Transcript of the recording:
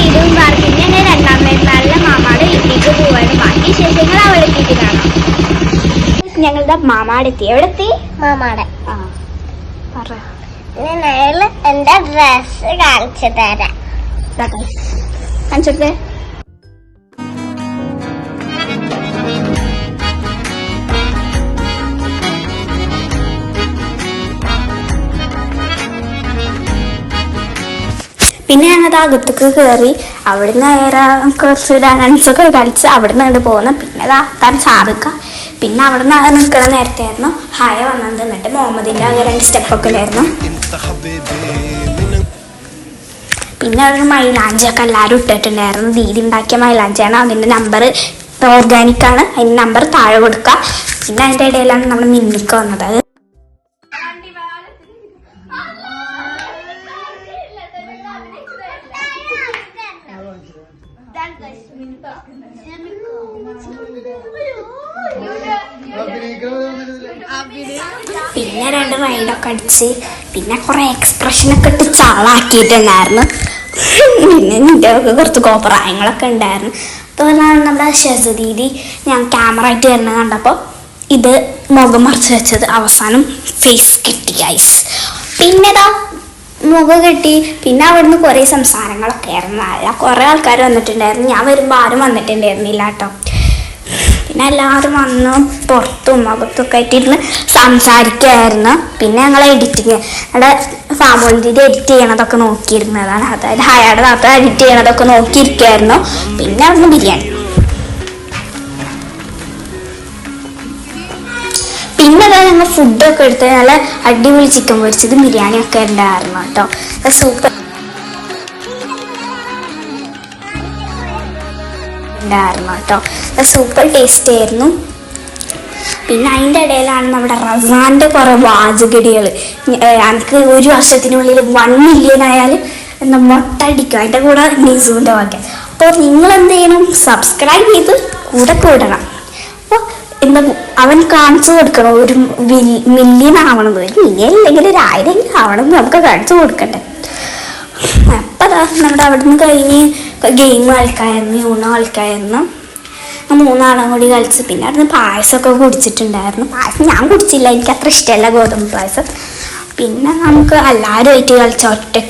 വീടും പിന്നെ ഞാൻ രണ്ടാം പെരുന്നാളിലെ മാമാടെ വീട്ടിലേക്ക് പോവാണ്. ബാക്കി വിശേഷങ്ങൾ അവിടെ എത്തിയിട്ട് കാണാം. ഞങ്ങളുടെ മാമാടെ എത്തി. എവിടെ എത്തി? മാമാടെ. ആ പറ. ഞങ്ങള് എന്റെ ഡ്രസ് കാണിച്ചു തരാം. കാണിച്ചെടുത്തേ. പിന്നെ ഞങ്ങൾ അകത്തേക്ക് കയറി. അവിടുന്ന് നേരെ കുറച്ച് ഡാൻസൊക്കെ കളിച്ച് അവിടുന്ന് കണ്ട് പോകുന്നു. പിന്നെ താൻ ചാടുക. പിന്നെ അവിടുന്ന് നിൽക്കണ നേരത്തെ ആയിരുന്നു ഹായ വന്നത്. എന്നിട്ട് മുഹമ്മദിൻ്റെ അങ്ങനെ 2 സ്റ്റെപ്പൊക്കെ ഇല്ലായിരുന്നു. പിന്നെ അവിടെ മൈലാഞ്ചിയൊക്കെ എല്ലാവരും ഇട്ടിട്ടുണ്ടായിരുന്നു. ദീദി ഉണ്ടാക്കിയ മൈലാഞ്ചിയാണ്. അതിൻ്റെ നമ്പർ ഓർഗാനിക്കാണ്. അതിൻ്റെ നമ്പർ താഴെ കൊടുക്കുക. പിന്നെ അതിൻ്റെ ഇടയിലാണ് നമ്മൾ മിന്നിക്ക് വന്നത്. പിന്നെ 2 റൈഡൊക്കെ അടിച്ച് പിന്നെ കുറെ എക്സ്പ്രഷനൊക്കെ ഇട്ട് ചാളാക്കിയിട്ടുണ്ടായിരുന്നു. പിന്നെ നിന്റെ കുറച്ച് കോപ്രായങ്ങളൊക്കെ ഉണ്ടായിരുന്നു. അതുപോലെ നമ്മുടെ ഷെസദീദി ഞാൻ ക്യാമറ ആയിട്ട് വരുന്നത് കണ്ടപ്പോൾ ഇത് മുഖം മറച്ച് വെച്ചത്. അവസാനം ഫേസ് കെട്ടി ഗൈസ്. പിന്നെ മുഖം കെട്ടി. പിന്നെ അവിടുന്ന് കുറേ സംസാരങ്ങളൊക്കെ ആയിരുന്നു. നല്ല കുറേ ആൾക്കാർ വന്നിട്ടുണ്ടായിരുന്നു. ഞാൻ വരുമ്പോൾ ആരും വന്നിട്ടുണ്ടായിരുന്നില്ല കേട്ടോ. പിന്നെ എല്ലാവരും വന്ന് പുറത്തും മുഖത്തൊക്കെ ആയിട്ടിരുന്ന് സംസാരിക്കുമായിരുന്നു. പിന്നെ ഞങ്ങൾ എഡിറ്റിങ് അവിടെ ഫാമോളിൻ്റെ എഡിറ്റ് ചെയ്യണതൊക്കെ നോക്കിയിരുന്നതാണ്. അതായത് ഹയാടെ നാട്ടിൽ എഡിറ്റ് ചെയ്യണതൊക്കെ നോക്കിയിരിക്കുമായിരുന്നു. പിന്നെ അവിടുന്ന് ബിരിയാണി. പിന്നെ ഞങ്ങൾ ഫുഡൊക്കെ എടുത്ത് നല്ല അടിപൊളി ചിക്കൻ പൊരിച്ചത് ബിരിയാണിയൊക്കെ ഉണ്ടായിരുന്നു കേട്ടോ. സൂപ്പർ ഉണ്ടായിരുന്നു കേട്ടോ. സൂപ്പർ ടേസ്റ്റ് ആയിരുന്നു. പിന്നെ അതിൻ്റെ ഇടയിലാണ് നമ്മുടെ റസാൻ്റെ കുറേ വാചകടികൾ. എനിക്ക് 1 വർഷത്തിനുള്ളിൽ 1 മില്യൺ ആയാൽ എന്താ മൊട്ടടിക്കും. അതിൻ്റെ കൂടെ നിസുവിൻ്റെ വക. അപ്പോൾ നിങ്ങളെന്ത് ചെയ്യണം? സബ്സ്ക്രൈബ് ചെയ്ത് കൂടണം. അപ്പോൾ എന്താ അവൻ കാണിച്ചു കൊടുക്കണം 1 മില്യൺ ആവണമെന്ന്. 1 മില്യൺ ഇല്ലെങ്കിൽ 1000 ആവണമെന്ന് നമുക്ക് കാണിച്ചു കൊടുക്കണ്ടേ. അപ്പം നമ്മുടെ അവിടെ നിന്ന് കഴിഞ്ഞ് ഗെയിം കളിക്കായിരുന്നു, യൂണോ കളിക്കായിരുന്നു. 3 ആളും കൂടി കളിച്ച്. പിന്നെ അവിടുന്ന് പായസമൊക്കെ കുടിച്ചിട്ടുണ്ടായിരുന്നു. പായസം ഞാൻ കുടിച്ചില്ല, എനിക്ക് അത്ര ഇഷ്ടമല്ല ഗോതമ്പ് പായസം. പിന്നെ നമുക്ക് എല്ലാവരുമായിട്ട് കളിച്ച ഒറ്റ